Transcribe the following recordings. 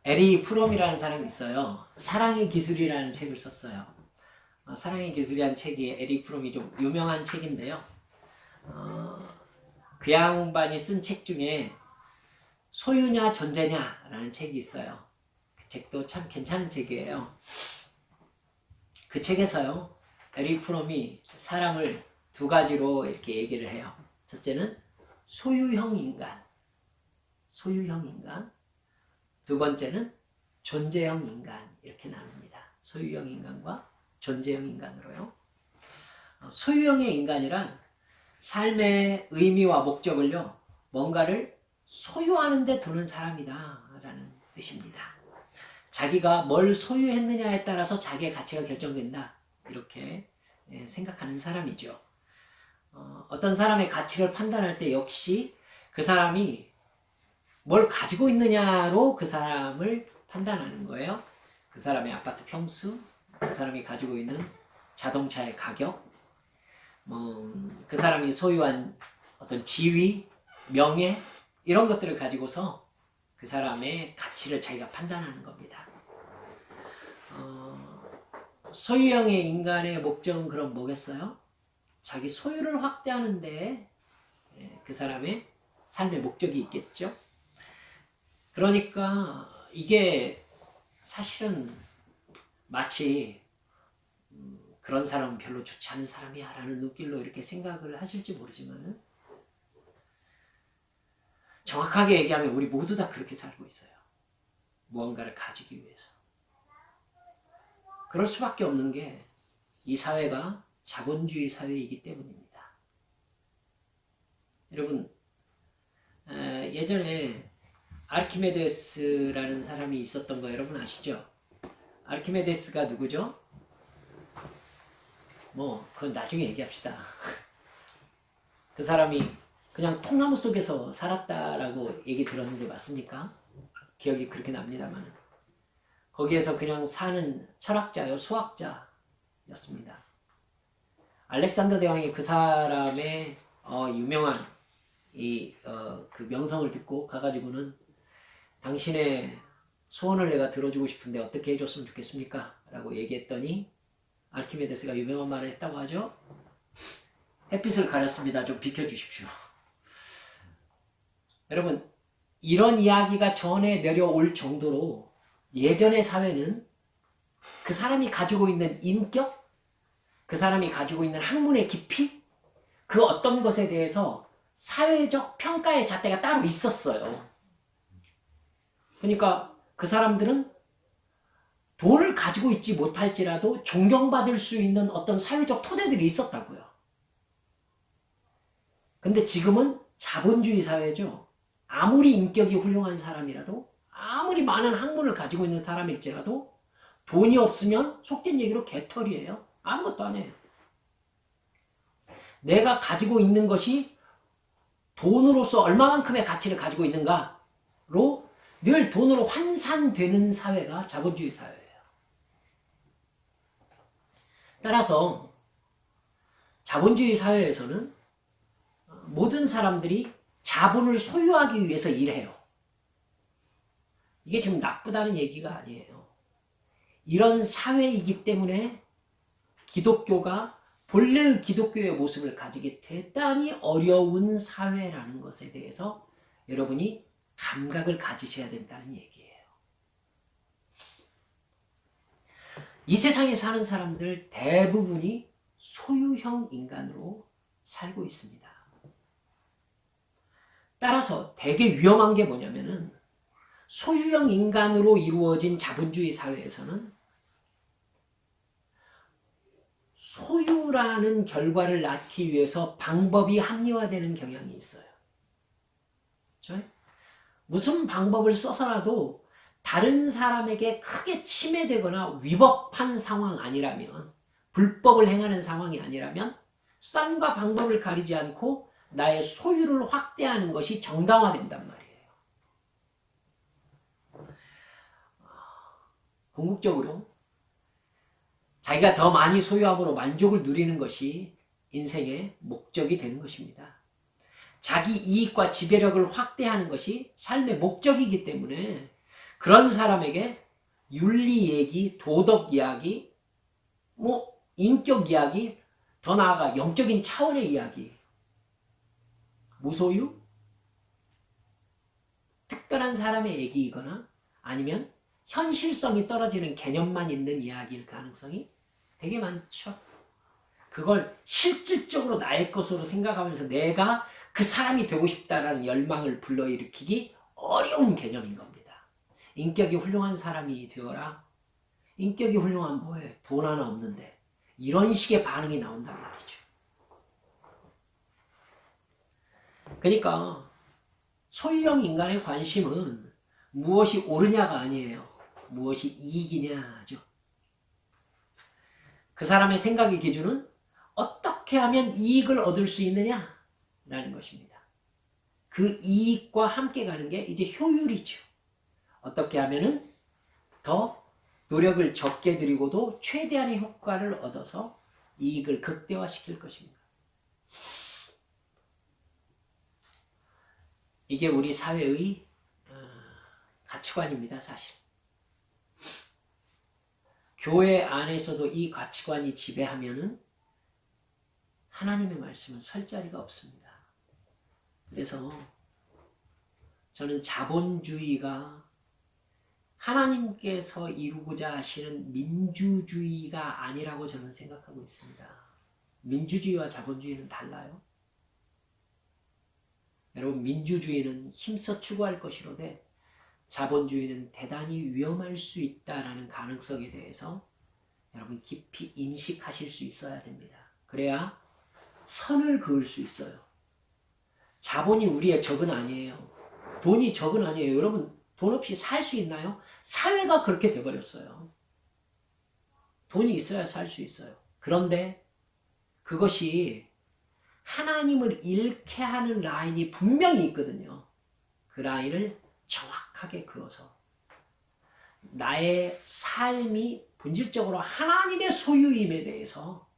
에리 프롬이라는 사람이 있어요. 사랑의 기술이라는 책을 썼어요. 사랑의 기술이라는 책이 에리 프롬이 좀 유명한 책인데요. 그 양반이 쓴 책 중에 소유냐 존재냐라는 책이 있어요. 그 책도 참 괜찮은 책이에요. 그 책에서요, 에리 프롬이 사람을 두 가지로 이렇게 얘기를 해요. 첫째는 소유형 인간, 소유형 인간. 두 번째는 존재형 인간, 이렇게 나눕니다. 소유형 인간과 존재형 인간으로요. 소유형의 인간이란 삶의 의미와 목적을요, 뭔가를 소유하는 데 두는 사람이다 라는 뜻입니다. 자기가 뭘 소유했느냐에 따라서 자기의 가치가 결정된다, 이렇게 생각하는 사람이죠. 어떤 사람의 가치를 판단할 때 역시 그 사람이 뭘 가지고 있느냐로 그 사람을 판단하는 거예요. 그 사람의 아파트 평수, 그 사람이 가지고 있는 자동차의 가격, 그 사람이 소유한 어떤 지위, 명예, 이런 것들을 가지고서 그 사람의 가치를 자기가 판단하는 겁니다. 소유형의 인간의 목적은 그럼 뭐겠어요? 자기 소유를 확대하는데 그 사람의 삶의 목적이 있겠죠. 그러니까 이게 사실은 마치 그런 사람은 별로 좋지 않은 사람이야 라는 눈길로 이렇게 생각을 하실지 모르지만, 정확하게 얘기하면 우리 모두 다 그렇게 살고 있어요. 무언가를 가지기 위해서. 그럴 수밖에 없는 게 이 사회가 자본주의 사회이기 때문입니다. 여러분, 예전에 아르키메데스라는 사람이 있었던 거 여러분 아시죠? 아르키메데스가 누구죠? 그건 나중에 얘기합시다. 그 사람이 그냥 통나무 속에서 살았다라고 얘기 들었는데 맞습니까? 기억이 그렇게 납니다만, 거기에서 그냥 사는 철학자요, 수학자였습니다. 알렉산더 대왕이 그 사람의 유명한 그 명성을 듣고 가가지고는 당신의 소원을 내가 들어주고 싶은데 어떻게 해줬으면 좋겠습니까? 라고 얘기했더니 아르키메데스가 유명한 말을 했다고 하죠. 햇빛을 가렸습니다. 좀 비켜주십시오. 여러분, 이런 이야기가 전해 내려올 정도로 예전의 사회는 그 사람이 가지고 있는 인격, 그 사람이 가지고 있는 학문의 깊이, 그 어떤 것에 대해서 사회적 평가의 잣대가 따로 있었어요. 그러니까 그 사람들은 돈을 가지고 있지 못할지라도 존경받을 수 있는 어떤 사회적 토대들이 있었다고요. 근데 지금은 자본주의 사회죠. 아무리 인격이 훌륭한 사람이라도, 아무리 많은 학문을 가지고 있는 사람일지라도 돈이 없으면 속된 얘기로 개털이에요. 아무것도 안 해요. 내가 가지고 있는 것이 돈으로서 얼마만큼의 가치를 가지고 있는가로 늘 돈으로 환산되는 사회가 자본주의 사회예요. 따라서 자본주의 사회에서는 모든 사람들이 자본을 소유하기 위해서 일해요. 이게 지금 나쁘다는 얘기가 아니에요. 이런 사회이기 때문에 기독교가 본래의 기독교의 모습을 가지기 대단히 어려운 사회라는 것에 대해서 여러분이 감각을 가지셔야 된다는 얘기예요. 이 세상에 사는 사람들 대부분이 소유형 인간으로 살고 있습니다. 따라서 되게 위험한 게 뭐냐면은, 소유형 인간으로 이루어진 자본주의 사회에서는 소유라는 결과를 낳기 위해서 방법이 합리화되는 경향이 있어요. 그렇죠? 무슨 방법을 써서라도 다른 사람에게 크게 침해되거나 위법한 상황 아니라면, 불법을 행하는 상황이 아니라면 수단과 방법을 가리지 않고 나의 소유를 확대하는 것이 정당화된단 말이에요. 궁극적으로 자기가 더 많이 소유함으로 만족을 누리는 것이 인생의 목적이 되는 것입니다. 자기 이익과 지배력을 확대하는 것이 삶의 목적이기 때문에 그런 사람에게 윤리 얘기, 도덕 이야기, 인격 이야기, 더 나아가 영적인 차원의 이야기, 무소유? 특별한 사람의 얘기이거나 아니면 현실성이 떨어지는 개념만 있는 이야기일 가능성이 되게 많죠. 그걸 실질적으로 나의 것으로 생각하면서 내가 그 사람이 되고 싶다라는 열망을 불러일으키기 어려운 개념인 겁니다. 인격이 훌륭한 사람이 되어라. 인격이 훌륭한 뭐예요? 돈 하나 없는데. 이런 식의 반응이 나온단 말이죠. 그러니까 소유형 인간의 관심은 무엇이 옳으냐가 아니에요. 무엇이 이익이냐죠. 그 사람의 생각의 기준은 어떻게 하면 이익을 얻을 수 있느냐라는 것입니다. 그 이익과 함께 가는 게 이제 효율이죠. 어떻게 하면은 더 노력을 적게 들이고도 최대한의 효과를 얻어서 이익을 극대화시킬 것입니다. 이게 우리 사회의 가치관입니다, 사실. 교회 안에서도 이 가치관이 지배하면은 하나님의 말씀은 설 자리가 없습니다. 그래서 저는 자본주의가 하나님께서 이루고자 하시는 민주주의가 아니라고 저는 생각하고 있습니다. 민주주의와 자본주의는 달라요. 여러분, 민주주의는 힘써 추구할 것이로되 자본주의는 대단히 위험할 수 있다는 가능성에 대해서 여러분 깊이 인식하실 수 있어야 됩니다. 그래야 선을 그을 수 있어요. 자본이 우리의 적은 아니에요. 돈이 적은 아니에요. 여러분, 돈 없이 살 수 있나요? 사회가 그렇게 돼버렸어요. 돈이 있어야 살 수 있어요. 그런데 그것이 하나님을 잃게 하는 라인이 분명히 있거든요. 그 라인을 정확하게 그어서 나의 삶이 본질적으로 하나님의 소유임에 대해서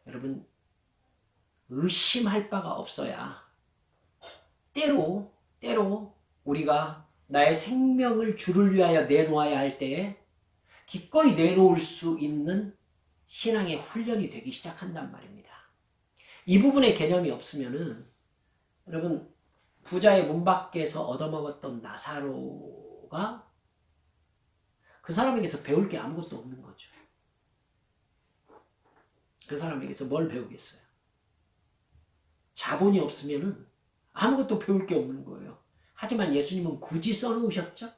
여러분 의심할 바가 없어야 때로 우리가 나의 생명을 주를 위하여 내놓아야 할 때에 기꺼이 내놓을 수 있는 신앙의 훈련이 되기 시작한단 말입니다. 이 부분의 개념이 없으면은 여러분 부자의 문 밖에서 얻어먹었던 나사로가 그 사람에게서 배울 게 아무것도 없는 거죠. 그 사람에게서 뭘 배우겠어요? 자본이 없으면은 아무것도 배울 게 없는 거예요. 하지만 예수님은 굳이 써놓으셨죠?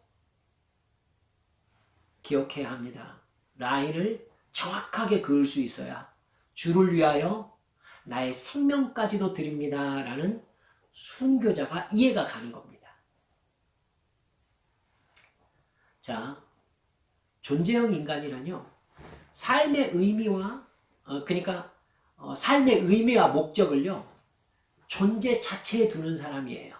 기억해야 합니다. 라인을 정확하게 그을 수 있어야 주를 위하여 나의 생명까지도 드립니다 라는 순교자가 이해가 가는 겁니다. 자, 존재형 인간이란요, 삶의 의미와 삶의 의미와 목적을요 존재 자체에 두는 사람이에요.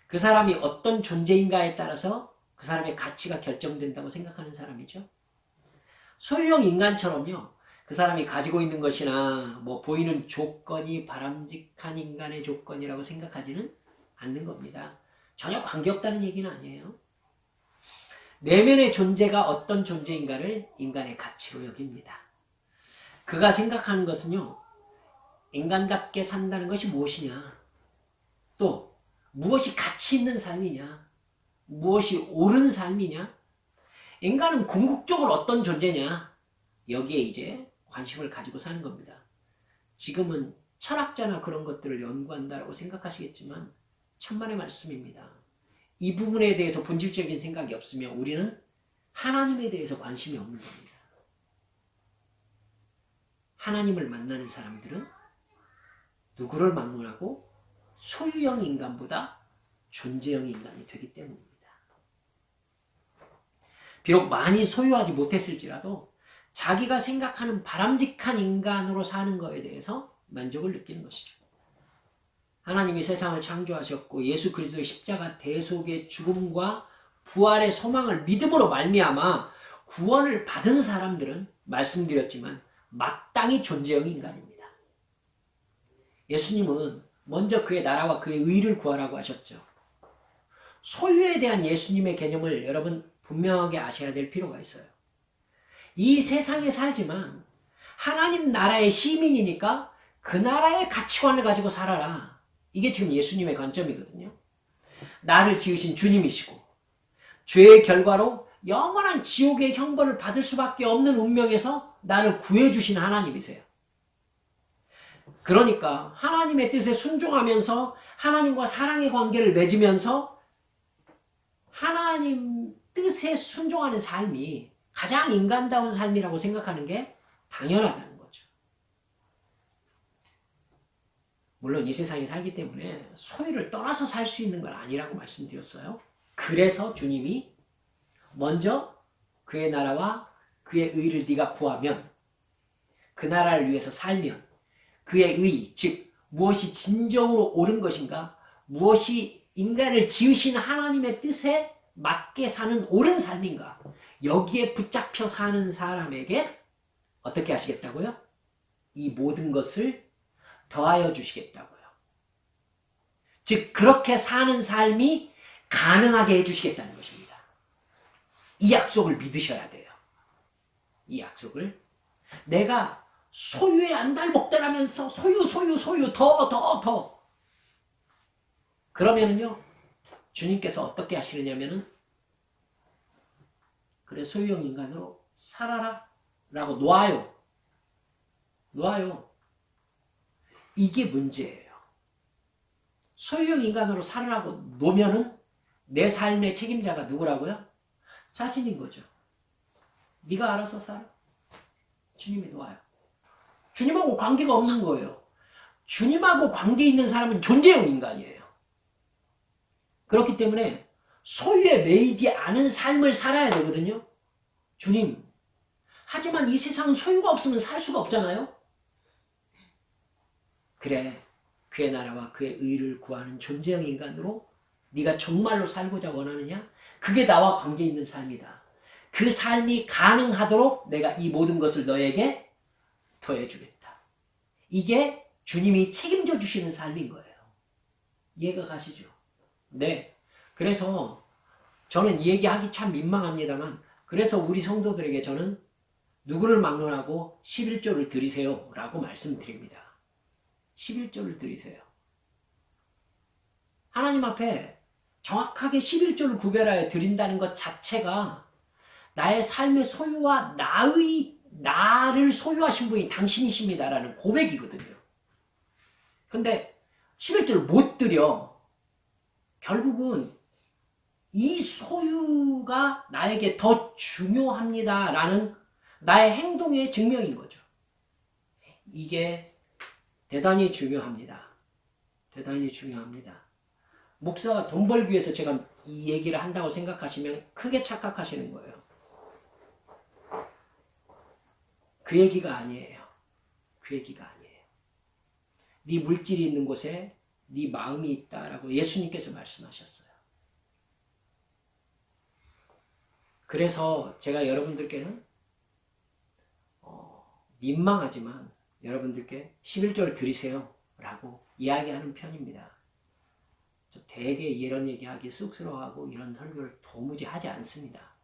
그 사람이 어떤 존재인가에 따라서 그 사람의 가치가 결정된다고 생각하는 사람이죠. 소유형 인간처럼요, 그 사람이 가지고 있는 것이나 보이는 조건이 바람직한 인간의 조건이라고 생각하지는 않는 겁니다. 전혀 관계없다는 얘기는 아니에요. 내면의 존재가 어떤 존재인가를 인간의 가치로 여깁니다. 그가 생각하는 것은요, 인간답게 산다는 것이 무엇이냐, 또 무엇이 가치 있는 삶이냐, 무엇이 옳은 삶이냐, 인간은 궁극적으로 어떤 존재냐, 여기에 이제 관심을 가지고 사는 겁니다. 지금은 철학자나 그런 것들을 연구한다고 생각하시겠지만 천만의 말씀입니다. 이 부분에 대해서 본질적인 생각이 없으면 우리는 하나님에 대해서 관심이 없는 겁니다. 하나님을 만나는 사람들은 누구를 만나고 소유형 인간보다 존재형 인간이 되기 때문입니다. 비록 많이 소유하지 못했을지라도 자기가 생각하는 바람직한 인간으로 사는 것에 대해서 만족을 느끼는 것이죠. 하나님이 세상을 창조하셨고 예수 그리스도의 십자가 대속의 죽음과 부활의 소망을 믿음으로 말미암아 구원을 받은 사람들은 말씀드렸지만 마땅히 존재형 인간입니다. 예수님은 먼저 그의 나라와 그의 의를 구하라고 하셨죠. 소유에 대한 예수님의 개념을 여러분 분명하게 아셔야 될 필요가 있어요. 이 세상에 살지만 하나님 나라의 시민이니까 그 나라의 가치관을 가지고 살아라. 이게 지금 예수님의 관점이거든요. 나를 지으신 주님이시고 죄의 결과로 영원한 지옥의 형벌을 받을 수밖에 없는 운명에서 나를 구해주신 하나님이세요. 그러니까 하나님의 뜻에 순종하면서 하나님과 사랑의 관계를 맺으면서 하나님 뜻에 순종하는 삶이 가장 인간다운 삶이라고 생각하는 게 당연하다는 거죠. 물론 이 세상에 살기 때문에 소유를 떠나서 살 수 있는 건 아니라고 말씀드렸어요. 그래서 주님이 먼저 그의 나라와 그의 의를 네가 구하면, 그 나라를 위해서 살면, 그의 의, 즉 무엇이 진정으로 옳은 것인가, 무엇이 인간을 지으신 하나님의 뜻에 맞게 사는 옳은 삶인가, 여기에 붙잡혀 사는 사람에게 어떻게 하시겠다고요? 이 모든 것을 더하여 주시겠다고요. 즉 그렇게 사는 삶이 가능하게 해주시겠다는 것입니다. 이 약속을 믿으셔야 돼요. 이 약속을 내가 소유에 안달복달하면서 소유 더 그러면은요 주님께서 어떻게 하시느냐면은 그래 소유형 인간으로 살아라 라고 놓아요. 이게 문제예요. 소유형 인간으로 살아라고 놓으면은 내 삶의 책임자가 누구라고요? 자신인 거죠. 네가 알아서 살아. 주님이 놓아요. 주님하고 관계가 없는 거예요. 주님하고 관계 있는 사람은 존재형 인간이에요. 그렇기 때문에 소유에 매이지 않은 삶을 살아야 되거든요. 주님. 하지만 이 세상은 소유가 없으면 살 수가 없잖아요. 그래. 그의 나라와 그의 의를 구하는 존재형 인간으로 네가 정말로 살고자 원하느냐? 그게 나와 관계 있는 삶이다. 그 삶이 가능하도록 내가 이 모든 것을 너에게 더해주겠다. 이게 주님이 책임져 주시는 삶인 거예요. 이해가 가시죠? 네. 그래서 저는 이 얘기하기 참 민망합니다만, 그래서 우리 성도들에게 저는 누구를 막론하고 11조를 드리세요 라고 말씀드립니다. 11조를 드리세요. 하나님 앞에 정확하게 11조를 구별하여 드린다는 것 자체가 나의 삶의 소유와 나를 소유하신 분이 당신이십니다라는 고백이거든요. 근데 11조를 못 드려. 결국은 이 소유가 나에게 더 중요합니다라는 나의 행동의 증명인 거죠. 이게 대단히 중요합니다. 대단히 중요합니다. 목사가 돈 벌기 위해서 제가 이 얘기를 한다고 생각하시면 크게 착각하시는 거예요. 그 얘기가 아니에요. 그 얘기가 아니에요. 네 물질이 있는 곳에 네 마음이 있다라고 예수님께서 말씀하셨어요. 그래서 제가 여러분들께는 민망하지만 여러분들께 11조를 드리세요 라고 이야기하는 편입니다. 저 되게 이런 얘기하기 쑥스러워하고 이런 설교를 도무지 하지 않습니다.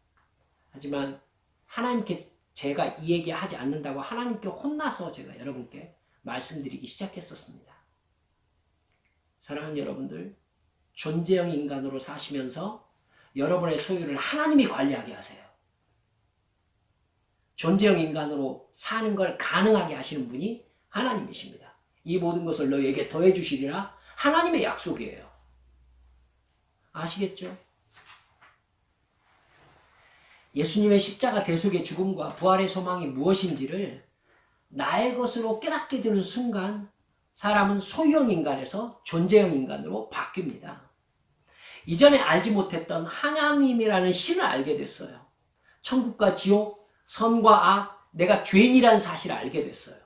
하지만 하나님께 제가 이 얘기 하지 않는다고 하나님께 혼나서 제가 여러분께 말씀드리기 시작했었습니다. 사랑하는 여러분들, 존재형 인간으로 사시면서 여러분의 소유를 하나님이 관리하게 하세요. 존재형 인간으로 사는 걸 가능하게 하시는 분이 하나님이십니다. 이 모든 것을 너에게 더해 주시리라 하나님의 약속이에요. 아시겠죠? 예수님의 십자가 대속의 죽음과 부활의 소망이 무엇인지를 나의 것으로 깨닫게 되는 순간 사람은 소유형 인간에서 존재형 인간으로 바뀝니다. 이전에 알지 못했던 하나님이라는 신을 알게 됐어요. 천국과 지옥, 선과 악, 내가 죄인이라는 사실을 알게 됐어요.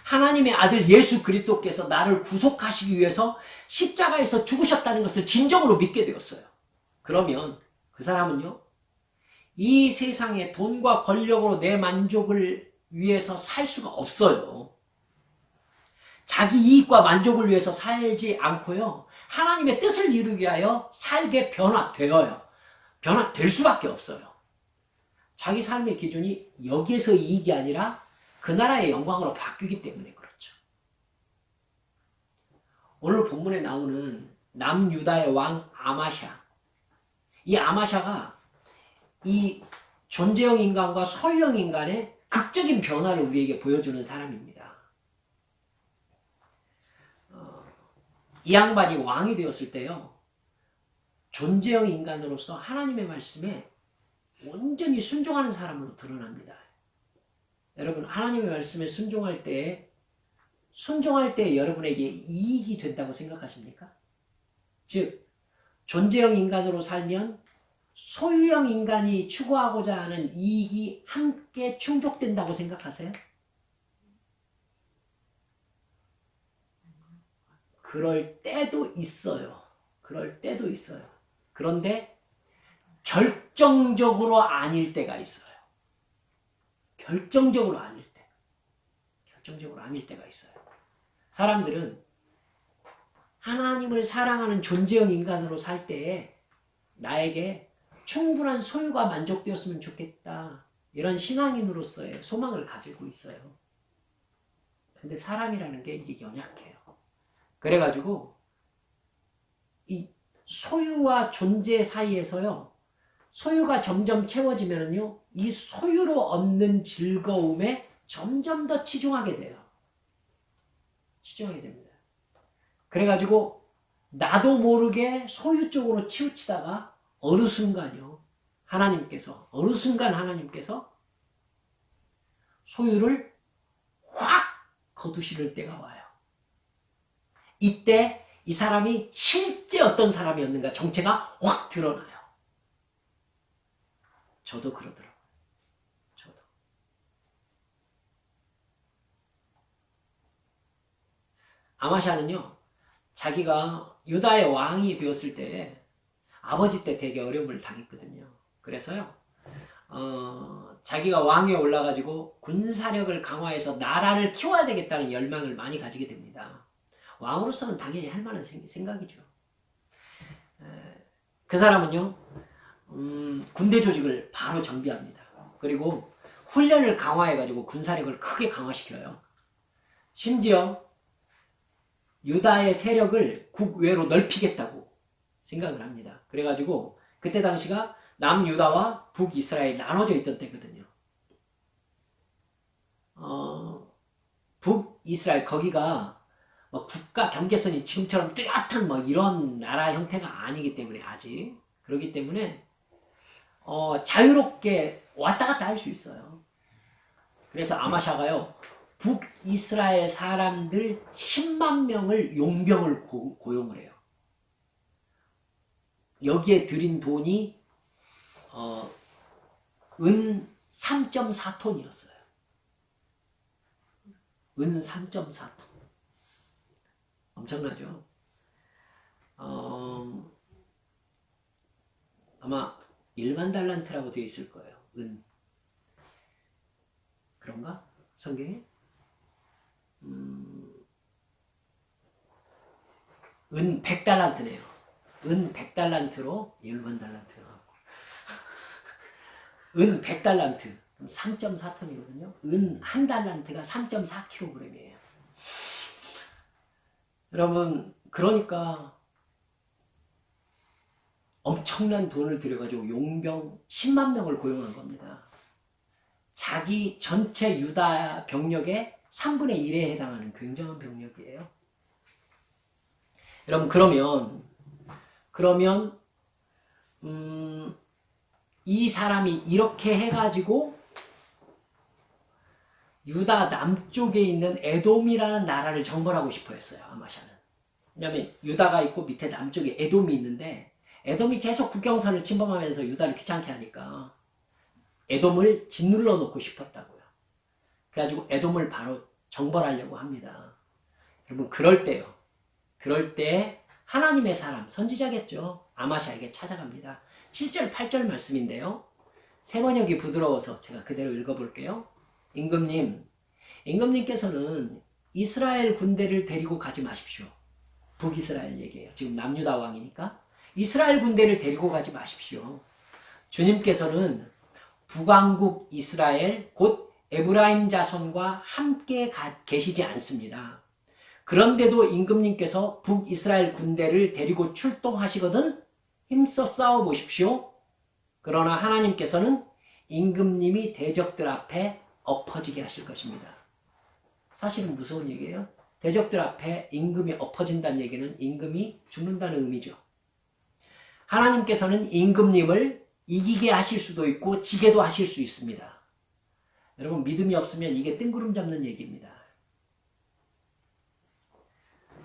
하나님의 아들 예수 그리스도께서 나를 구속하시기 위해서 십자가에서 죽으셨다는 것을 진정으로 믿게 되었어요. 그러면 그 사람은요, 이 세상의 돈과 권력으로 내 만족을 위해서 살 수가 없어요. 자기 이익과 만족을 위해서 살지 않고요, 하나님의 뜻을 이루기 위하여 살게 변화되어요. 변화될 수밖에 없어요. 자기 삶의 기준이 여기에서 이익이 아니라 그 나라의 영광으로 바뀌기 때문에 그렇죠. 오늘 본문에 나오는 남유다의 왕 아마샤. 이 아마샤가 이 존재형 인간과 소유형 인간의 극적인 변화를 우리에게 보여주는 사람입니다. 이 양반이 왕이 되었을 때요, 존재형 인간으로서 하나님의 말씀에 온전히 순종하는 사람으로 드러납니다. 여러분, 하나님의 말씀에 순종할 때 여러분에게 이익이 된다고 생각하십니까? 즉, 존재형 인간으로 살면 소유형 인간이 추구하고자 하는 이익이 함께 충족된다고 생각하세요? 그럴 때도 있어요. 그런데 결정적으로 아닐 때가 있어요. 결정적으로 아닐 때가 있어요. 사람들은 하나님을 사랑하는 존재형 인간으로 살 때에 나에게 충분한 소유가 만족되었으면 좋겠다, 이런 신앙인으로서의 소망을 가지고 있어요. 근데 사람이라는 게 이게 연약해요. 그래가지고 이 소유와 존재 사이에서요, 소유가 점점 채워지면요, 이 소유로 얻는 즐거움에 점점 더 치중하게 됩니다. 그래가지고 나도 모르게 소유 쪽으로 치우치다가 어느 순간 하나님께서 소유를 확 거두시를 때가 와요. 이때 이 사람이 실제 어떤 사람이었는가 정체가 확 드러나요. 저도 그러더라고요. 아마샤는요, 자기가 유다의 왕이 되었을 때 아버지 때 되게 어려움을 당했거든요. 그래서요, 자기가 왕위에 올라가지고 군사력을 강화해서 나라를 키워야 되겠다는 열망을 많이 가지게 됩니다. 왕으로서는 당연히 할 만한 생각이죠. 그 사람은요, 군대 조직을 바로 정비합니다. 그리고 훈련을 강화해가지고 군사력을 크게 강화시켜요. 심지어 유다의 세력을 국외로 넓히겠다고 생각을 합니다. 그래가지고 그때 당시가 남유다와 북이스라엘이 나눠져 있던 때거든요. 북이스라엘, 거기가 국가 경계선이 지금처럼 뚜렷한 이런 나라 형태가 아니기 때문에, 아직 그렇기 때문에 자유롭게 왔다 갔다 할 수 있어요. 그래서 아마샤가요, 북이스라엘 사람들 10만 명을 용병을 고용을 해요. 여기에 들인 돈이 은 3.4톤이었어요. 은 3.4톤. 엄청나죠? 아마 1만 달란트라고 되어 있을 거예요. 은. 그런가? 성경에? 은 100달란트네요. 은 100달란트로 1만 달란트 나왔고. 은 100달란트. 그럼 3.4톤이거든요. 은 1달란트가 3.4kg이에요. 여러분, 그러니까 엄청난 돈을 들여가지고 용병 10만 명을 고용한 겁니다. 자기 전체 유다 병력의 3분의 1에 해당하는 굉장한 병력이에요. 여러분, 그러면 이 사람이 이렇게 해가지고 유다 남쪽에 있는 에돔이라는 나라를 정벌하고 싶어 했어요, 아마샤는. 왜냐하면 유다가 있고 밑에 남쪽에 에돔이 있는데, 에돔이 계속 국경선을 침범하면서 유다를 귀찮게 하니까 에돔을 짓눌러 놓고 싶었다고요. 그래가지고 에돔을 바로 정벌하려고 합니다. 여러분, 그럴 때 하나님의 사람, 선지자겠죠, 아마샤에게 찾아갑니다. 7절 8절 말씀인데요, 세번역이 부드러워서 제가 그대로 읽어볼게요. 임금님께서는 이스라엘 군대를 데리고 가지 마십시오. 북이스라엘 얘기예요. 지금 남유다 왕이니까. 이스라엘 군대를 데리고 가지 마십시오. 주님께서는 북왕국 이스라엘 곧 에브라임 자손과 함께 계시지 않습니다. 그런데도 임금님께서 북이스라엘 군대를 데리고 출동하시거든 힘써 싸워보십시오. 그러나 하나님께서는 임금님이 대적들 앞에 엎어지게 하실 것입니다. 사실은 무서운 얘기예요. 대적들 앞에 임금이 엎어진다는 얘기는 임금이 죽는다는 의미죠. 하나님께서는 임금님을 이기게 하실 수도 있고 지게도 하실 수 있습니다. 여러분 믿음이 없으면 이게 뜬구름 잡는 얘기입니다.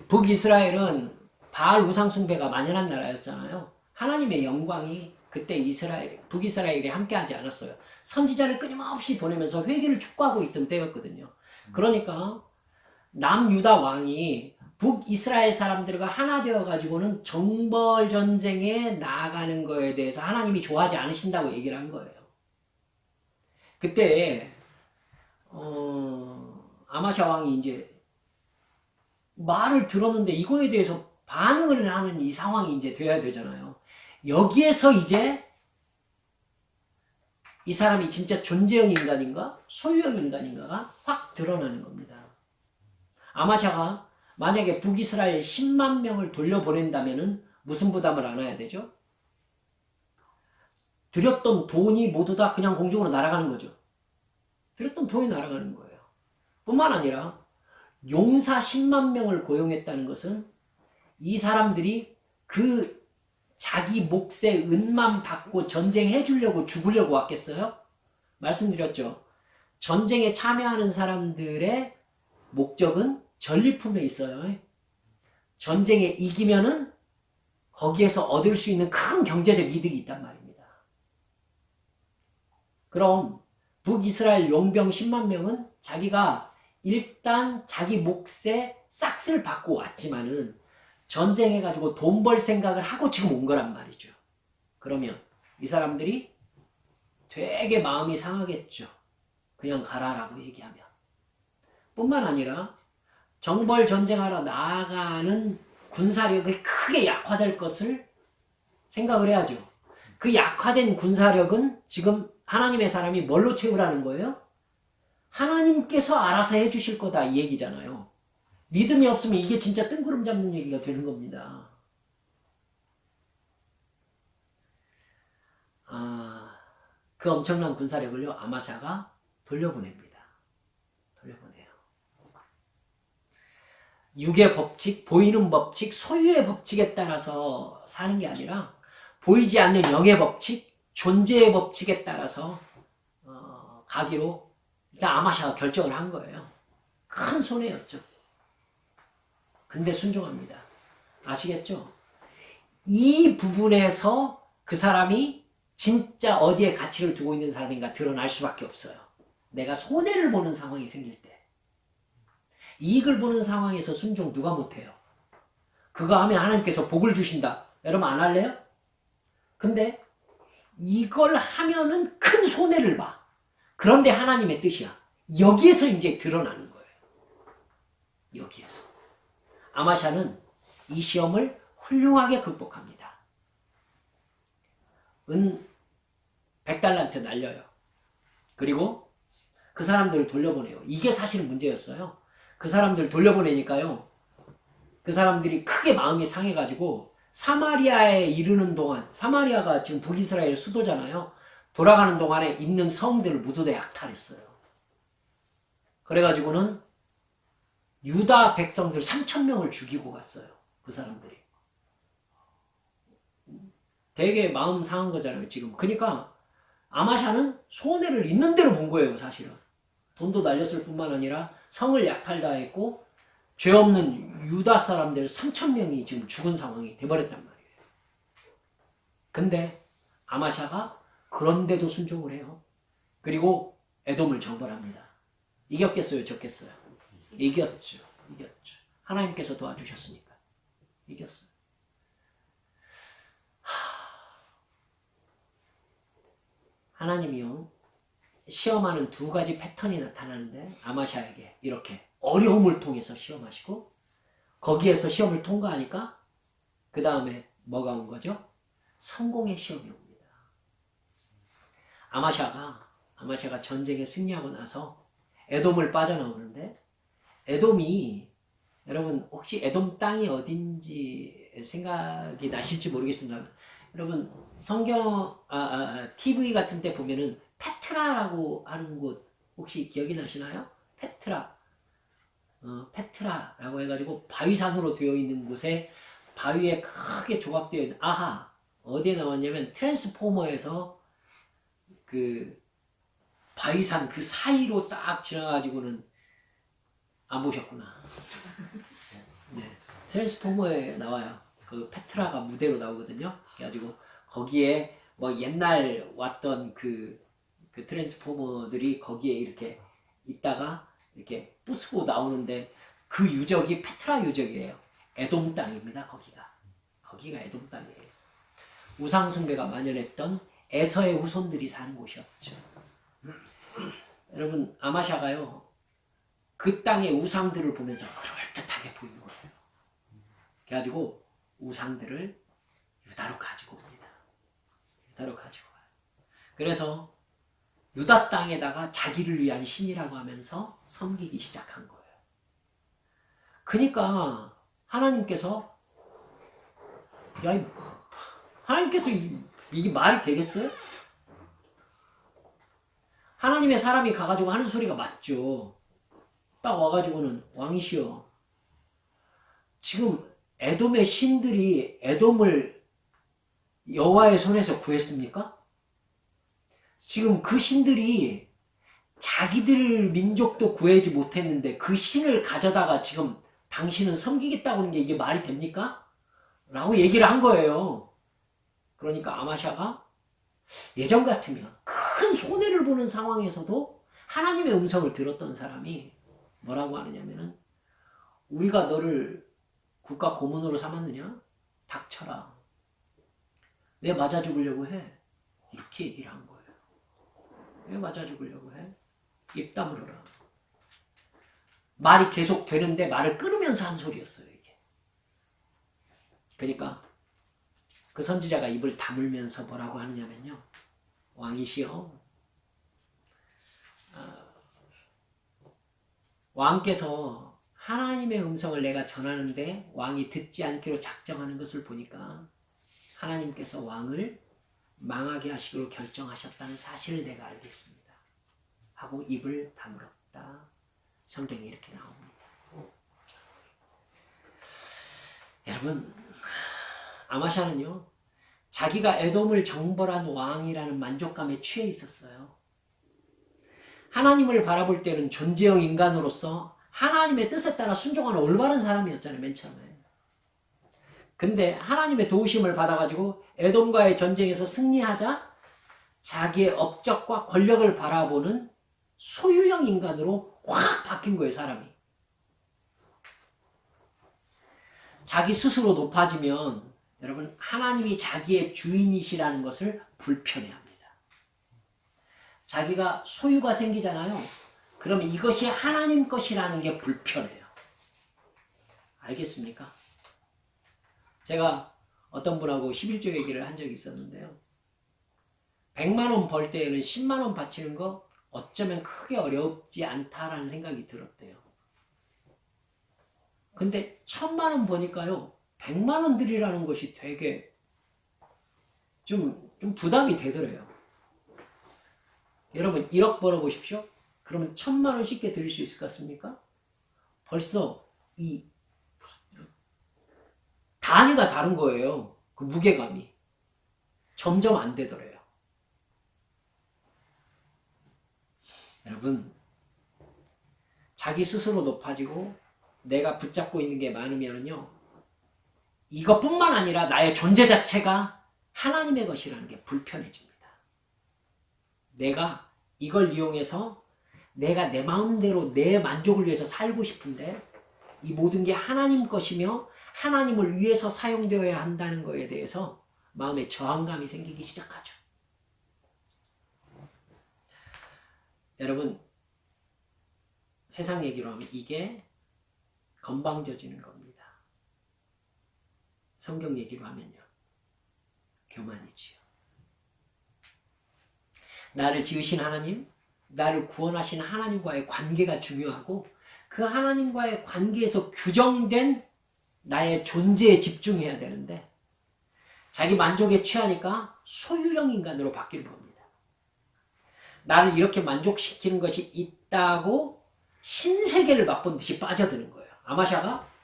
북이스라엘은 바알 우상 숭배가 만연한 나라였잖아요. 하나님의 영광이 그때 북이스라엘에 함께하지 않았어요. 선지자를 끊임없이 보내면서 회개를 촉구하고 있던 때였거든요. 그러니까 남유다 왕이 북이스라엘 사람들과 하나 되어가지고는 정벌 전쟁에 나아가는 거에 대해서 하나님이 좋아하지 않으신다고 얘기를 한 거예요. 그때 아마샤 왕이 이제 말을 들었는데 이거에 대해서 반응을 하는 이 상황이 이제 돼야 되잖아요. 여기에서 이제 이 사람이 진짜 존재형 인간인가 소유형 인간인가가 확 드러나는 겁니다. 아마샤가 만약에 북이스라엘 10만 명을 돌려보낸다면 무슨 부담을 안아야 되죠? 들였던 돈이 모두 다 그냥 공중으로 날아가는 거죠. 들였던 돈이 날아가는 거예요. 뿐만 아니라 용사 10만 명을 고용했다는 것은 이 사람들이 그 자기 몫의 은만 받고 전쟁해 주려고 죽으려고 왔겠어요? 말씀드렸죠. 전쟁에 참여하는 사람들의 목적은 전리품에 있어요. 전쟁에 이기면은 거기에서 얻을 수 있는 큰 경제적 이득이 있단 말입니다. 그럼 북이스라엘 용병 10만 명은 자기가 일단 자기 몫의 싹스를 받고 왔지만은 전쟁해가지고 돈 벌 생각을 하고 지금 온 거란 말이죠. 그러면 이 사람들이 되게 마음이 상하겠죠. 그냥 가라라고 얘기하면. 뿐만 아니라 정벌 전쟁하러 나아가는 군사력이 크게 약화될 것을 생각을 해야죠. 그 약화된 군사력은 지금 하나님의 사람이 뭘로 채우라는 거예요? 하나님께서 알아서 해주실 거다 이 얘기잖아요. 믿음이 없으면 이게 진짜 뜬구름 잡는 얘기가 되는 겁니다. 그 엄청난 군사력을요 아마샤가 돌려보냅니다. 돌려보내요. 육의 법칙, 보이는 법칙, 소유의 법칙에 따라서 사는 게 아니라 보이지 않는 영의 법칙, 존재의 법칙에 따라서 가기로 일단 아마샤가 결정을 한 거예요. 큰 손해였죠. 근데 순종합니다. 아시겠죠? 이 부분에서 그 사람이 진짜 어디에 가치를 두고 있는 사람인가 드러날 수밖에 없어요. 내가 손해를 보는 상황이 생길 때. 이익을 보는 상황에서 순종 누가 못해요? 그거 하면 하나님께서 복을 주신다. 여러분 안 할래요? 근데 이걸 하면은 큰 손해를 봐. 그런데 하나님의 뜻이야. 여기에서 이제 드러나는 거예요. 여기에서. 아마샤는 이 시험을 훌륭하게 극복합니다. 은 100달란트 날려요. 그리고 그 사람들을 돌려보내요. 이게 사실은 문제였어요. 그 사람들을 돌려보내니까요. 그 사람들이 크게 마음이 상해가지고 사마리아에 이르는 동안, 사마리아가 지금 북이스라엘 수도잖아요. 돌아가는 동안에 있는 성들을 모두 다 약탈했어요. 그래가지고는 유다 백성들 3,000명을 죽이고 갔어요. 그 사람들이. 되게 마음 상한 거잖아요, 지금. 그러니까 아마샤는 손해를 있는 대로 본 거예요, 사실은. 돈도 날렸을 뿐만 아니라 성을 약탈당했고 죄 없는 유다 사람들 3,000명이 지금 죽은 상황이 돼버렸단 말이에요. 근데 아마샤가 그런데도 순종을 해요. 그리고 에돔을 정벌합니다. 이겼겠어요, 졌겠어요? 이겼죠. 이겼죠. 하나님께서 도와주셨으니까. 이겼어요. 하나님이요. 시험하는 두 가지 패턴이 나타나는데 아마샤에게 이렇게 어려움을 통해서 시험하시고 거기에서 시험을 통과하니까 그 다음에 뭐가 온 거죠? 성공의 시험이 옵니다. 아마샤가 전쟁에 승리하고 나서 에돔을 빠져나오는데, 에돔이, 여러분 혹시 에돔 땅이 어딘지 생각이 나실지 모르겠습니다. 여러분 성경 TV 같은 데 보면은 페트라라고 하는 곳 혹시 기억이 나시나요? 페트라라고 해가지고 바위산으로 되어 있는 곳에 바위에 크게 조각되어 있는, 어디에 나왔냐면 트랜스포머에서 그 바위산 그 사이로 딱 지나가지고는 안 보셨구나. 네. 트랜스포머에 나와요. 그 페트라가 무대로 나오거든요. 그래가지고 거기에 뭐 옛날 왔던 그 트랜스포머들이 거기에 이렇게 있다가 이렇게 부수고 나오는데, 그 유적이 페트라 유적이에요. 에돔 땅입니다. 거기가 에돔 땅이에요. 우상숭배가 만연했던 에서의 후손들이 사는 곳이었죠. 여러분 아마샤가요, 그 땅의 우상들을 보면서 그럴듯하게 보이는 거예요. 그래가지고 우상들을 유다로 가지고 옵니다. 유다로 가지고 와요. 그래서 유다 땅에다가 자기를 위한 신이라고 하면서 섬기기 시작한 거예요. 그러니까 하나님께서, 하나님께서 이게 말이 되겠어요? 하나님의 사람이 가가지고 하는 소리가 맞죠. 딱 와가지고는, 왕이시여, 지금 에돔의 신들이 에돔을 여호와의 손에서 구했습니까? 지금 그 신들이 자기들 민족도 구하지 못했는데 그 신을 가져다가 지금 당신은 섬기겠다고 하는 게 이게 말이 됩니까? 라고 얘기를 한 거예요. 그러니까 아마샤가 예전 같으면 큰 손해를 보는 상황에서도 하나님의 음성을 들었던 사람이 뭐라고 하느냐면은, 우리가 너를 국가 고문으로 삼았느냐? 닥쳐라. 왜 맞아 죽으려고 해? 이렇게 얘기를 한 거예요. 왜 맞아 죽으려고 해? 입 다물어라. 말이 계속 되는데 말을 끊으면서 한 소리였어요, 이게. 그러니까 그 선지자가 입을 다물면서 뭐라고 하느냐면요, 왕이시여, 왕께서 하나님의 음성을 내가 전하는데 왕이 듣지 않기로 작정하는 것을 보니까 하나님께서 왕을 망하게 하시기로 결정하셨다는 사실을 내가 알겠습니다 하고 입을 다물었다. 성경에 이렇게 나옵니다. 여러분, 아마샤는요, 자기가 에돔을 정벌한 왕이라는 만족감에 취해 있었어요. 하나님을 바라볼 때는 존재형 인간으로서 하나님의 뜻에 따라 순종하는 올바른 사람이었잖아요, 맨 처음에. 근데 하나님의 도우심을 받아가지고 에돔과의 전쟁에서 승리하자 자기의 업적과 권력을 바라보는 소유형 인간으로 확 바뀐 거예요, 사람이. 자기 스스로 높아지면 여러분, 하나님이 자기의 주인이시라는 것을 불편해합니다. 자기가 소유가 생기잖아요. 그러면 이것이 하나님 것이라는 게 불편해요. 알겠습니까? 제가 어떤 분하고 11조 얘기를 한 적이 있었는데요. 100만 원 벌 때에는 10만 원 바치는 거 어쩌면 크게 어렵지 않다라는 생각이 들었대요. 근데 1000만 원 버니까요, 100만 원 드리라는 것이 되게 좀 부담이 되더래요. 여러분 1억 벌어보십시오. 그러면 1000만 원 쉽게 드릴 수 있을 것 같습니까? 벌써 이 단위가 다른 거예요. 그 무게감이. 점점 안 되더래요. 여러분, 자기 스스로 높아지고 내가 붙잡고 있는 게 많으면요, 이것뿐만 아니라 나의 존재 자체가 하나님의 것이라는 게 불편해집니다. 내가 이걸 이용해서 내가 내 마음대로 내 만족을 위해서 살고 싶은데 이 모든 게 하나님 것이며 하나님을 위해서 사용되어야 한다는 것에 대해서 마음에 저항감이 생기기 시작하죠. 여러분, 세상 얘기로 하면 이게 건방져지는 겁니다. 성경 얘기로 하면요. 교만이지요. 나를 지으신 하나님, 나를 구원하신 하나님과의 관계가 중요하고 그 하나님과의 관계에서 규정된 나의 존재에 집중해야 되는데 자기 만족에 취하니까 소유형 인간으로 바뀌는 겁니다. 나를 이렇게 만족시키는 것이 있다고 신세계를 맛본 듯이 빠져드는 거예요. 아마샤가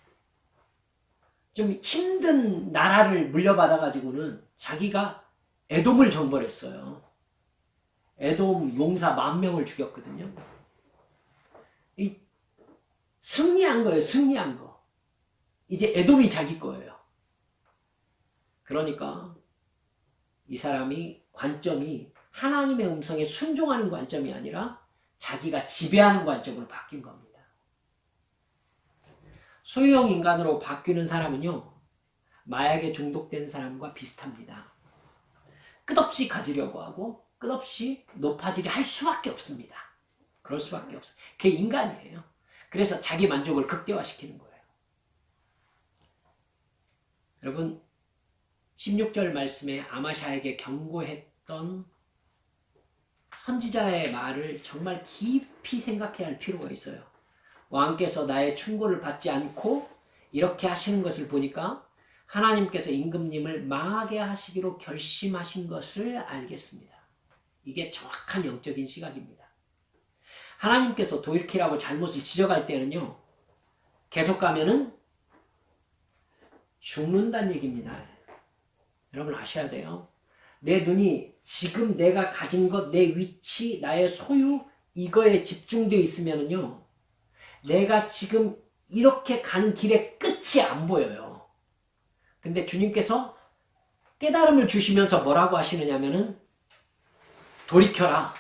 좀 힘든 나라를 물려받아가지고는 자기가 에돔을 정벌했어요. 에돔 용사 10,000명을 죽였거든요. 승리한 거예요. 승리한 거. 이제 에돔이 자기 거예요. 그러니까 이 사람이 관점이 하나님의 음성에 순종하는 관점이 아니라 자기가 지배하는 관점으로 바뀐 겁니다. 소유형 인간으로 바뀌는 사람은요, 마약에 중독된 사람과 비슷합니다. 끝없이 가지려고 하고 끝없이 높아지려 할 수밖에 없습니다. 그럴 수밖에 없어요. 그게 인간이에요. 그래서 자기 만족을 극대화시키는 거예요. 여러분 16절 말씀에 아마샤에게 경고했던 선지자의 말을 정말 깊이 생각해야 할 필요가 있어요. 왕께서 나의 충고를 받지 않고 이렇게 하시는 것을 보니까 하나님께서 임금님을 망하게 하시기로 결심하신 것을 알겠습니다. 이게 정확한 영적인 시각입니다. 하나님께서 돌이키라고 잘못을 지적할 때는요, 계속 가면은 죽는다는 얘기입니다. 여러분 아셔야 돼요. 내 눈이 지금 내가 가진 것, 내 위치, 나의 소유 이거에 집중되어 있으면은요, 내가 지금 이렇게 가는 길의 끝이 안 보여요. 근데 주님께서 깨달음을 주시면서 뭐라고 하시느냐면은 돌이켜라,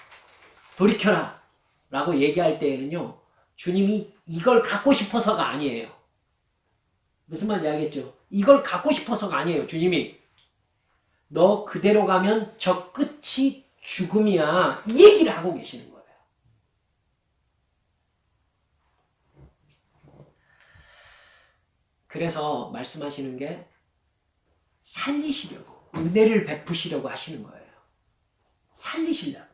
돌이켜라 라고 얘기할 때에는요, 주님이 이걸 갖고 싶어서가 아니에요. 무슨 말인지 알겠죠? 이걸 갖고 싶어서가 아니에요. 주님이 너 그대로 가면 저 끝이 죽음이야, 이 얘기를 하고 계시는 거예요. 그래서 말씀하시는 게 살리시려고, 은혜를 베푸시려고 하시는 거예요. 살리시려고.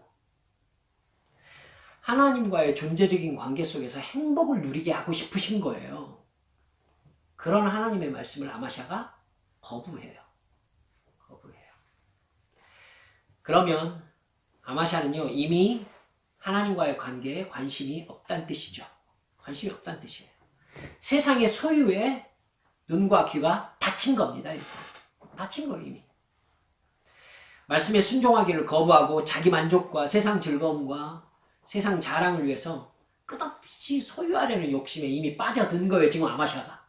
하나님과의 존재적인 관계 속에서 행복을 누리게 하고 싶으신 거예요. 그런 하나님의 말씀을 아마샤가 거부해요. 거부해요. 그러면 아마샤는요, 이미 하나님과의 관계에 관심이 없다는 뜻이죠. 관심이 없다는 뜻이에요. 세상의 소유에 눈과 귀가 닫힌 겁니다. 닫힌 거예요, 이미. 말씀에 순종하기를 거부하고 자기 만족과 세상 즐거움과 세상 자랑을 위해서 끝없이 소유하려는 욕심에 이미 빠져든 거예요, 지금 아마샤가.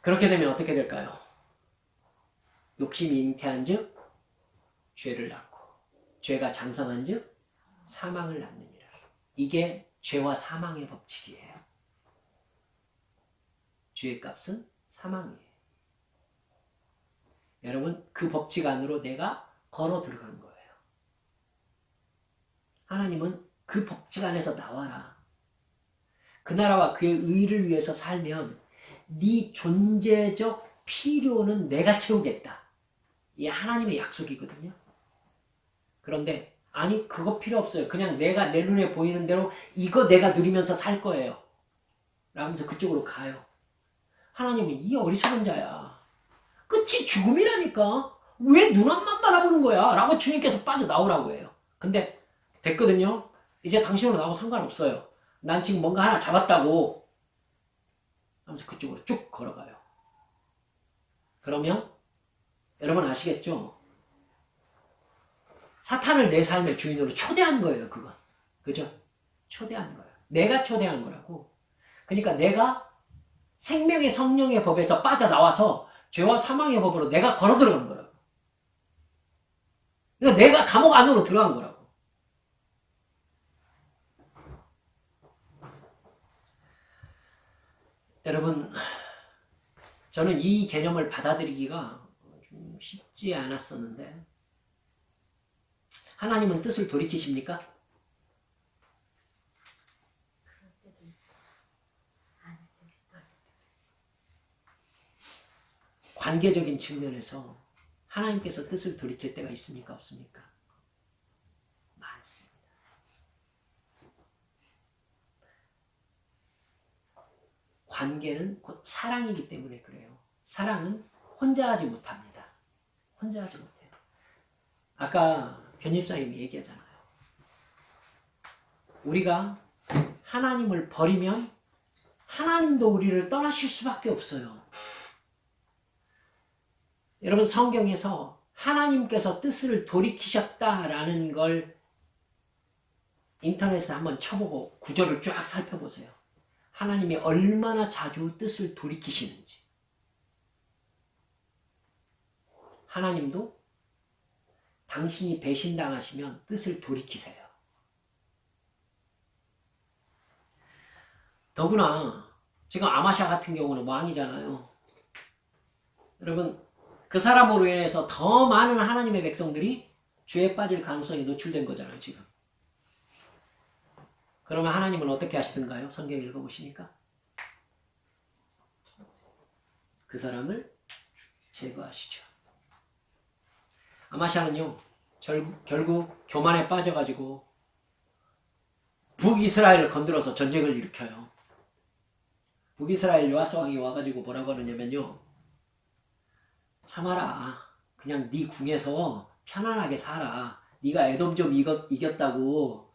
그렇게 되면 어떻게 될까요? 욕심이 잉태한 즉 죄를 낳고, 죄가 장성한 즉 사망을 낳느니라. 이게 죄와 사망의 법칙이에요. 죄의 값은 사망이에요. 여러분, 그 법칙 안으로 내가 걸어 들어간 거예요. 하나님은 그 법칙 안에서 나와라. 그 나라와 그의 의를 위해서 살면 네 존재적 필요는 내가 채우겠다. 이게 하나님의 약속이거든요. 그런데 아니, 그거 필요 없어요. 그냥 내가 내 눈에 보이는 대로 이거 내가 누리면서 살 거예요. 라면서 그쪽으로 가요. 하나님은 이 어리석은 자야. 끝이 죽음이라니까. 왜 눈 앞만 바라보는 거야? 라고 주님께서 빠져나오라고 해요. 근데 됐거든요. 이제 당신으로 나하고 상관없어요. 난 지금 뭔가 하나 잡았다고 하면서 그쪽으로 쭉 걸어가요. 그러면 여러분 아시겠죠? 사탄을 내 삶의 주인으로 초대한 거예요, 그거. 그죠? 초대한 거예요. 내가 초대한 거라고. 그러니까 내가 생명의 성령의 법에서 빠져나와서 죄와 사망의 법으로 내가 걸어 들어간 거라고. 그러니까 내가 감옥 안으로 들어간 거라고. 여러분, 저는 이 개념을 받아들이기가 좀 쉽지 않았었는데, 하나님은 뜻을 돌이키십니까? 관계적인 측면에서 하나님께서 뜻을 돌이킬 때가 있습니까? 없습니까? 많습니다. 관계는 곧 사랑이기 때문에 그래요. 사랑은 혼자 하지 못합니다. 혼자 하지 못해요. 아까 변집사님이 얘기하잖아요. 우리가 하나님을 버리면 하나님도 우리를 떠나실 수밖에 없어요. 여러분, 성경에서 하나님께서 뜻을 돌이키셨다라는 걸 인터넷에 한번 쳐보고 구절을 쫙 살펴보세요. 하나님이 얼마나 자주 뜻을 돌이키시는지. 하나님도 당신이 배신당하시면 뜻을 돌이키세요. 더구나 지금 아마샤 같은 경우는 왕이잖아요. 여러분, 그 사람으로 인해서 더 많은 하나님의 백성들이 죄에 빠질 가능성이 노출된 거잖아요, 지금. 그러면 하나님은 어떻게 하시던가요? 성경 읽어보시니까. 그 사람을 제거하시죠. 아마샤는요, 결국 교만에 빠져가지고 북이스라엘을 건드려서 전쟁을 일으켜요. 북이스라엘 요아스 왕이 와가지고 뭐라고 하느냐면요, 참아라. 그냥 네 궁에서 편안하게 살아. 네가 에돔 좀 이겼다고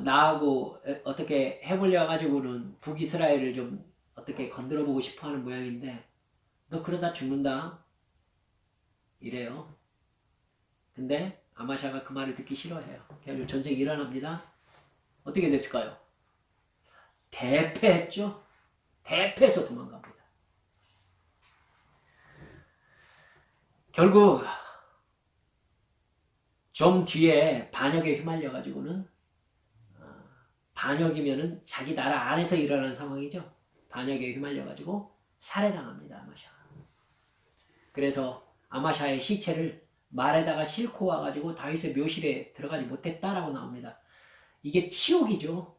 나하고 어떻게 해보려 가지고는 북이스라엘을 좀 어떻게 건드려보고 싶어하는 모양인데 너 그러다 죽는다. 이래요. 근데 아마샤가 그 말을 듣기 싫어해요. 결국 전쟁이 일어납니다. 어떻게 됐을까요? 대패했죠. 대패해서 도망갑니다. 결국 좀 뒤에 반역에 휘말려가지고는 반역이면은 자기 나라 안에서 일어나는 상황이죠. 반역에 휘말려가지고 살해당합니다. 아마샤가. 그래서 아마샤의 시체를 말에다가 싣고 와가지고 다윗의 묘실에 들어가지 못했다라고 나옵니다. 이게 치욕이죠.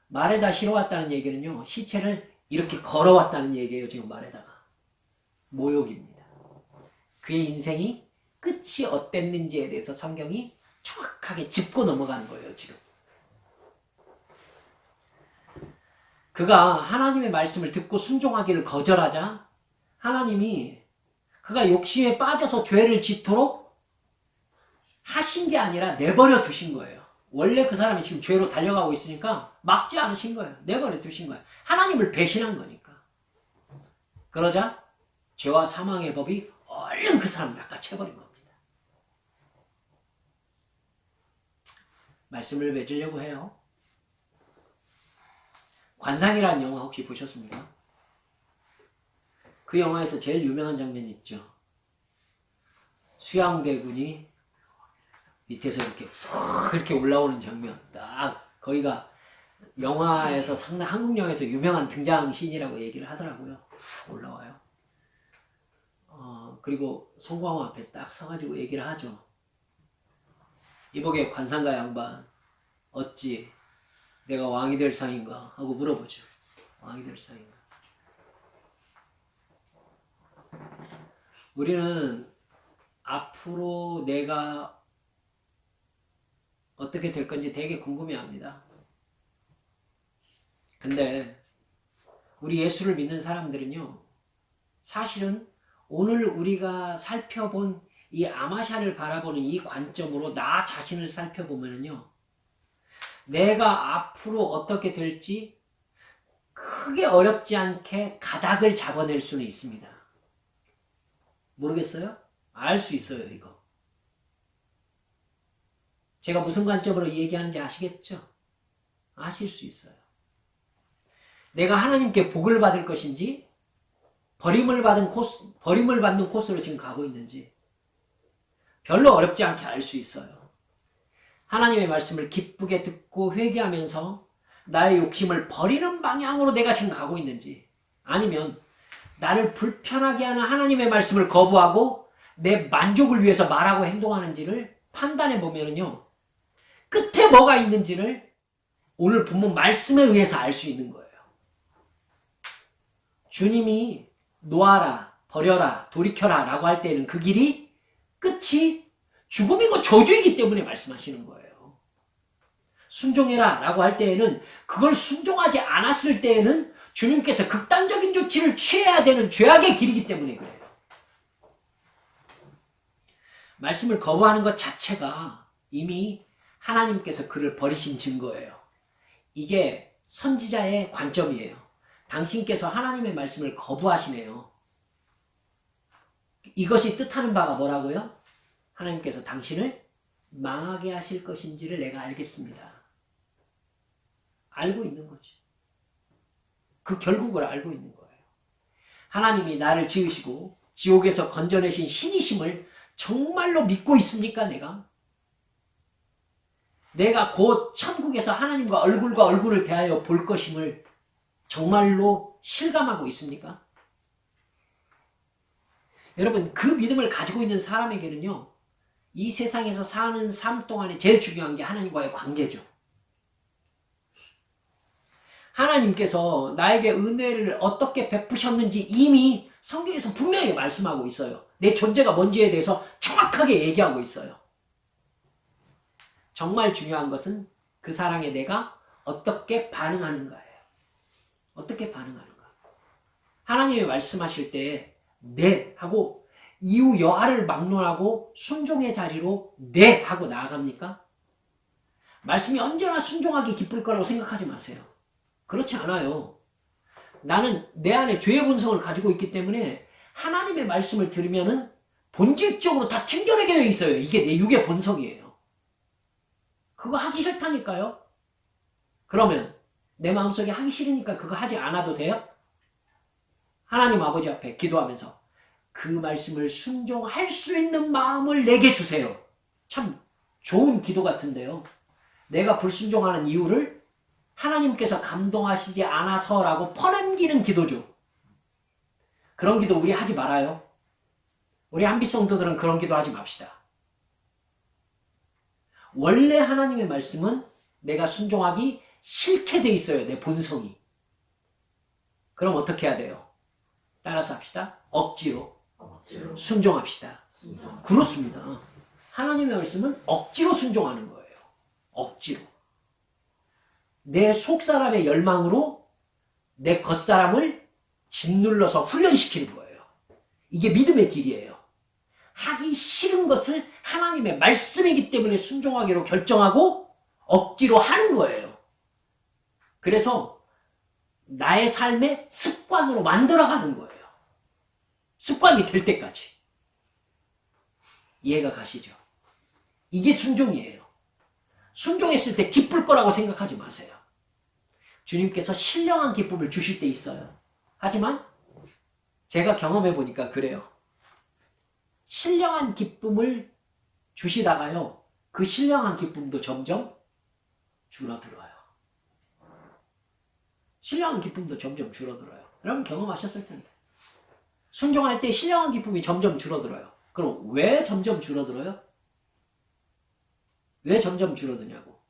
말에다 실어왔다는 얘기는요, 시체를 이렇게 걸어왔다는 얘기예요. 지금 말에다가. 모욕입니다. 그의 인생이 끝이 어땠는지에 대해서 성경이 정확하게 짚고 넘어가는 거예요, 지금. 그가 하나님의 말씀을 듣고 순종하기를 거절하자 하나님이 그가 욕심에 빠져서 죄를 짓도록 하신 게 아니라 내버려 두신 거예요. 원래 그 사람이 지금 죄로 달려가고 있으니까 막지 않으신 거예요. 내버려 두신 거예요. 하나님을 배신한 거니까. 그러자 죄와 사망의 법이 얼른 그 사람을 낚아채버린 겁니다. 말씀을 맺으려고 해요. 관상이라는 영화 혹시 보셨습니까? 그 영화에서 제일 유명한 장면이 있죠. 수양대군이 밑에서 이렇게 훅 이렇게 올라오는 장면. 딱 거기가 영화에서 상당 한국 영화에서 유명한 등장씬이라고 얘기를 하더라고요. 훅 올라와요. 그리고 송광호 앞에 딱 서가지고 얘기를 하죠. 이복의 관상가 양반 어찌 내가 왕이 될 상인가 하고 물어보죠. 왕이 될 상인가. 우리는 앞으로 내가 어떻게 될 건지 되게 궁금해합니다. 근데 우리 예수를 믿는 사람들은요, 사실은 오늘 우리가 살펴본 이 아마샤를 바라보는 이 관점으로 나 자신을 살펴보면요, 내가 앞으로 어떻게 될지 크게 어렵지 않게 가닥을 잡아낼 수는 있습니다. 모르겠어요? 알 수 있어요, 이거. 제가 무슨 관점으로 이 얘기하는지 아시겠죠? 아실 수 있어요. 내가 하나님께 복을 받을 것인지 버림을 받는 코스로 지금 가고 있는지 별로 어렵지 않게 알 수 있어요. 하나님의 말씀을 기쁘게 듣고 회개하면서 나의 욕심을 버리는 방향으로 내가 지금 가고 있는지, 아니면 나를 불편하게 하는 하나님의 말씀을 거부하고 내 만족을 위해서 말하고 행동하는지를 판단해 보면요, 끝에 뭐가 있는지를 오늘 본문 말씀에 의해서 알 수 있는 거예요. 주님이 놓아라, 버려라, 돌이켜라 라고 할 때는 그 길이 끝이 죽음이고 저주이기 때문에 말씀하시는 거예요. 순종해라 라고 할 때에는 그걸 순종하지 않았을 때에는 주님께서 극단적인 조치를 취해야 되는 죄악의 길이기 때문에 그래요. 말씀을 거부하는 것 자체가 이미 하나님께서 그를 버리신 증거예요. 이게 선지자의 관점이에요. 당신께서 하나님의 말씀을 거부하시네요. 이것이 뜻하는 바가 뭐라고요? 하나님께서 당신을 망하게 하실 것인지를 내가 알겠습니다. 알고 있는 거죠. 그 결국을 알고 있는 거예요. 하나님이 나를 지으시고 지옥에서 건져내신 신이심을 정말로 믿고 있습니까, 내가? 내가 곧 천국에서 하나님과 얼굴과 얼굴을 대하여 볼 것임을 정말로 실감하고 있습니까? 여러분, 그 믿음을 가지고 있는 사람에게는요, 이 세상에서 사는 삶 동안에 제일 중요한 게 하나님과의 관계죠. 하나님께서 나에게 은혜를 어떻게 베푸셨는지 이미 성경에서 분명히 말씀하고 있어요. 내 존재가 뭔지에 대해서 정확하게 얘기하고 있어요. 정말 중요한 것은 그 사랑에 내가 어떻게 반응하는가예요. 어떻게 반응하는가. 하나님이 말씀하실 때 네 하고 이유 여하를 막론하고 순종의 자리로 네 하고 나아갑니까? 말씀이 언제나 순종하기 기쁠 거라고 생각하지 마세요. 그렇지 않아요. 나는 내 안에 죄의 본성을 가지고 있기 때문에 하나님의 말씀을 들으면은 본질적으로 다 튕겨내게 되어 있어요. 이게 내 육의 본성이에요. 그거 하기 싫다니까요. 그러면 내 마음속에 하기 싫으니까 그거 하지 않아도 돼요? 하나님 아버지 앞에 기도하면서 그 말씀을 순종할 수 있는 마음을 내게 주세요. 참 좋은 기도 같은데요. 내가 불순종하는 이유를 하나님께서 감동하시지 않아서라고 퍼넘기는 기도죠. 그런 기도 우리 하지 말아요. 우리 한빛성도들은 그런 기도 하지 맙시다. 원래 하나님의 말씀은 내가 순종하기 싫게 돼 있어요. 내 본성이. 그럼 어떻게 해야 돼요? 따라서 합시다. 억지로 순종합시다. 그렇습니다. 하나님의 말씀은 억지로 순종하는 거예요. 억지로. 내 속사람의 열망으로 내 겉사람을 짓눌러서 훈련시키는 거예요. 이게 믿음의 길이에요. 하기 싫은 것을 하나님의 말씀이기 때문에 순종하기로 결정하고 억지로 하는 거예요. 그래서 나의 삶의 습관으로 만들어가는 거예요. 습관이 될 때까지. 이해가 가시죠? 이게 순종이에요. 순종했을 때 기쁠 거라고 생각하지 마세요. 주님께서 신령한 기쁨을 주실 때 있어요. 하지만 제가 경험해 보니까 그래요. 신령한 기쁨을 주시다가요, 그 신령한 기쁨도 점점 줄어들어요. 신령한 기쁨도 점점 줄어들어요. 여러분 경험하셨을 텐데. 순종할 때 신령한 기쁨이 점점 줄어들어요. 그럼 왜 점점 줄어들어요? 왜 점점 줄어드냐고.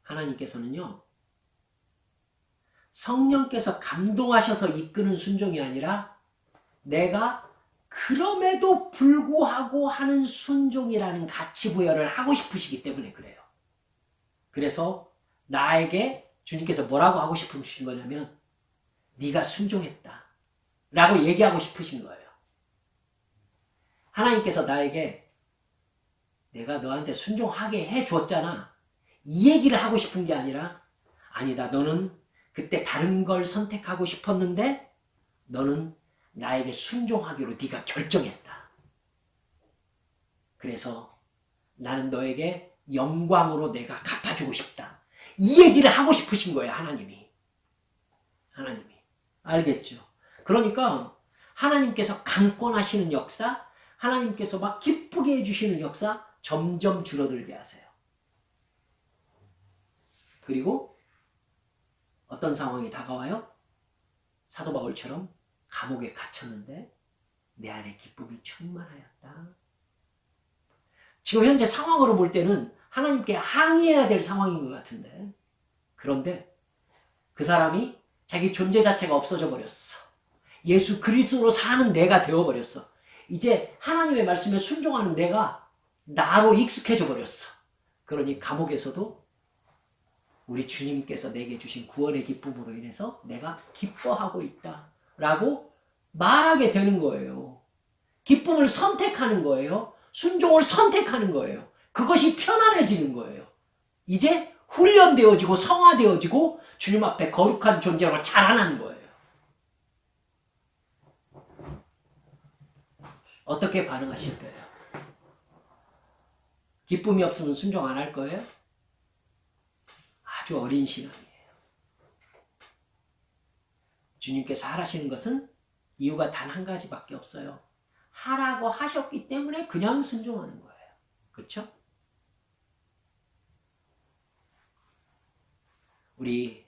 하나님께서는요, 성령께서 감동하셔서 이끄는 순종이 아니라 내가 그럼에도 불구하고 하는 순종이라는 가치 부여를 하고 싶으시기 때문에 그래요. 그래서 나에게 주님께서 뭐라고 하고 싶으신 거냐면 네가 순종했다 라고 얘기하고 싶으신 거예요. 하나님께서 나에게 내가 너한테 순종하게 해줬잖아, 이 얘기를 하고 싶은 게 아니라 아니다, 너는 그때 다른 걸 선택하고 싶었는데 너는 나에게 순종하기로 네가 결정했다. 그래서 나는 너에게 영광으로 내가 갚아주고 싶다. 이 얘기를 하고 싶으신 거예요, 하나님이. 알겠죠? 그러니까 하나님께서 강권하시는 역사, 하나님께서 막 기쁘게 해주시는 역사 점점 줄어들게 하세요. 그리고 어떤 상황이 다가와요? 사도 바울처럼 감옥에 갇혔는데 내 안에 기쁨이 충만하였다. 지금 현재 상황으로 볼 때는 하나님께 항의해야 될 상황인 것 같은데, 그런데 그 사람이 자기 존재 자체가 없어져 버렸어. 예수 그리스도로 사는 내가 되어버렸어. 이제 하나님의 말씀에 순종하는 내가 나로 익숙해져 버렸어. 그러니 감옥에서도 우리 주님께서 내게 주신 구원의 기쁨으로 인해서 내가 기뻐하고 있다 라고 말하게 되는 거예요. 기쁨을 선택하는 거예요. 순종을 선택하는 거예요. 그것이 편안해지는 거예요. 이제 훈련되어지고 성화되어지고 주님 앞에 거룩한 존재로 자라나는 거예요. 어떻게 반응하실 거예요? 기쁨이 없으면 순종 안 할 거예요? 아주 어린 신앙이에요. 주님께서 하라시는 것은 이유가 단 한 가지밖에 없어요. 하라고 하셨기 때문에 그냥 순종하는 거예요. 그렇죠? 우리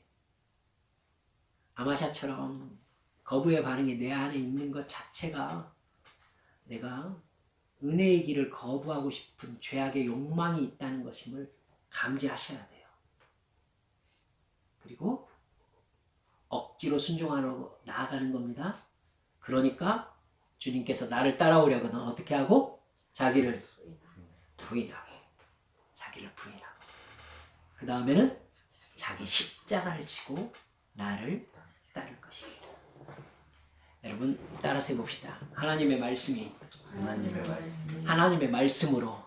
아마샤처럼 거부의 반응이 내 안에 있는 것 자체가 내가 은혜의 길을 거부하고 싶은 죄악의 욕망이 있다는 것임을 감지하셔야 돼요. 그리고 억지로 순종하러 나아가는 겁니다. 그러니까 주님께서 나를 따라오려거든 어떻게 하고? 자기를 부인하고 자기를 부인하고 그 다음에는 자기 십자가를 지고 나를 따를 것이다. 여러분 따라서 해봅시다. 하나님의 말씀이 하나님의 말씀으로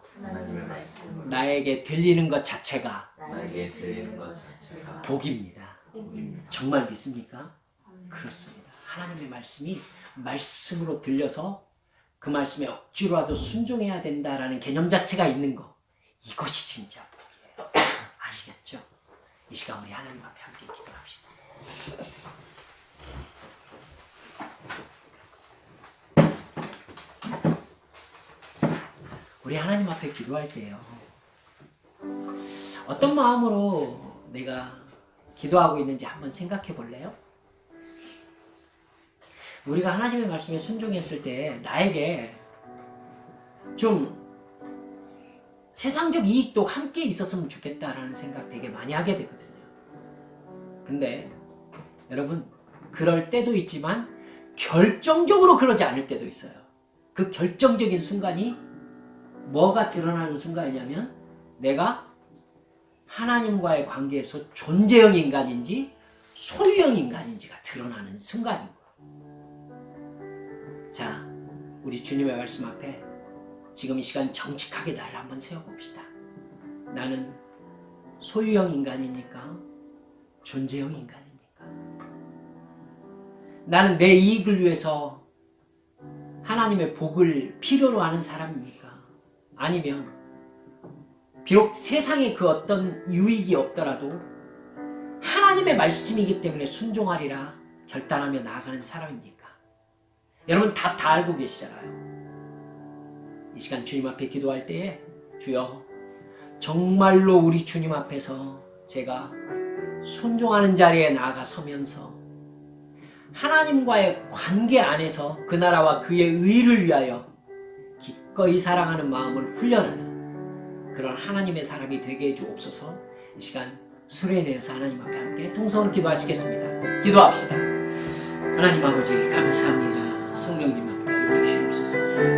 나에게 들리는 것 자체가 복입니다. 정말 믿습니까? 그렇습니다. 하나님의 말씀이 말씀으로 들려서 그 말씀에 억지로라도 순종해야 된다라는 개념 자체가 있는 거, 이것이 진짜 복이에요. 아시겠죠? 이 시간 우리 하나님 앞에 함께 기도합시다. 우리 하나님 앞에 기도할 때요, 어떤 마음으로 내가 기도하고 있는지 한번 생각해 볼래요? 우리가 하나님의 말씀에 순종했을 때 나에게 좀 세상적 이익도 함께 있었으면 좋겠다라는 생각 되게 많이 하게 되거든요. 근데 여러분, 그럴 때도 있지만 결정적으로 그러지 않을 때도 있어요. 그 결정적인 순간이 뭐가 드러나는 순간이냐면 내가 하나님과의 관계에서 존재형 인간인지 소유형 인간인지가 드러나는 순간인 거예요. 자, 우리 주님의 말씀 앞에 지금 이 시간 정직하게 나를 한번 세워봅시다. 나는 소유형 인간입니까? 존재형 인간입니까? 나는 내 이익을 위해서 하나님의 복을 필요로 하는 사람입니까? 아니면 비록 세상에 그 어떤 유익이 없더라도 하나님의 말씀이기 때문에 순종하리라 결단하며 나아가는 사람입니까? 여러분 답 다 알고 계시잖아요. 이 시간 주님 앞에 기도할 때에 주여, 정말로 우리 주님 앞에서 제가 순종하는 자리에 나아가 서면서 하나님과의 관계 안에서 그 나라와 그의 의를 위하여 기꺼이 사랑하는 마음을 훈련하는 그런 하나님의 사람이 되게 해주옵소서. 이 시간 수련회에서 하나님 앞에 함께 통성으로 기도하시겠습니다. 기도합시다. 하나님 아버지 감사합니다. 성령님 앞에 주시옵소서.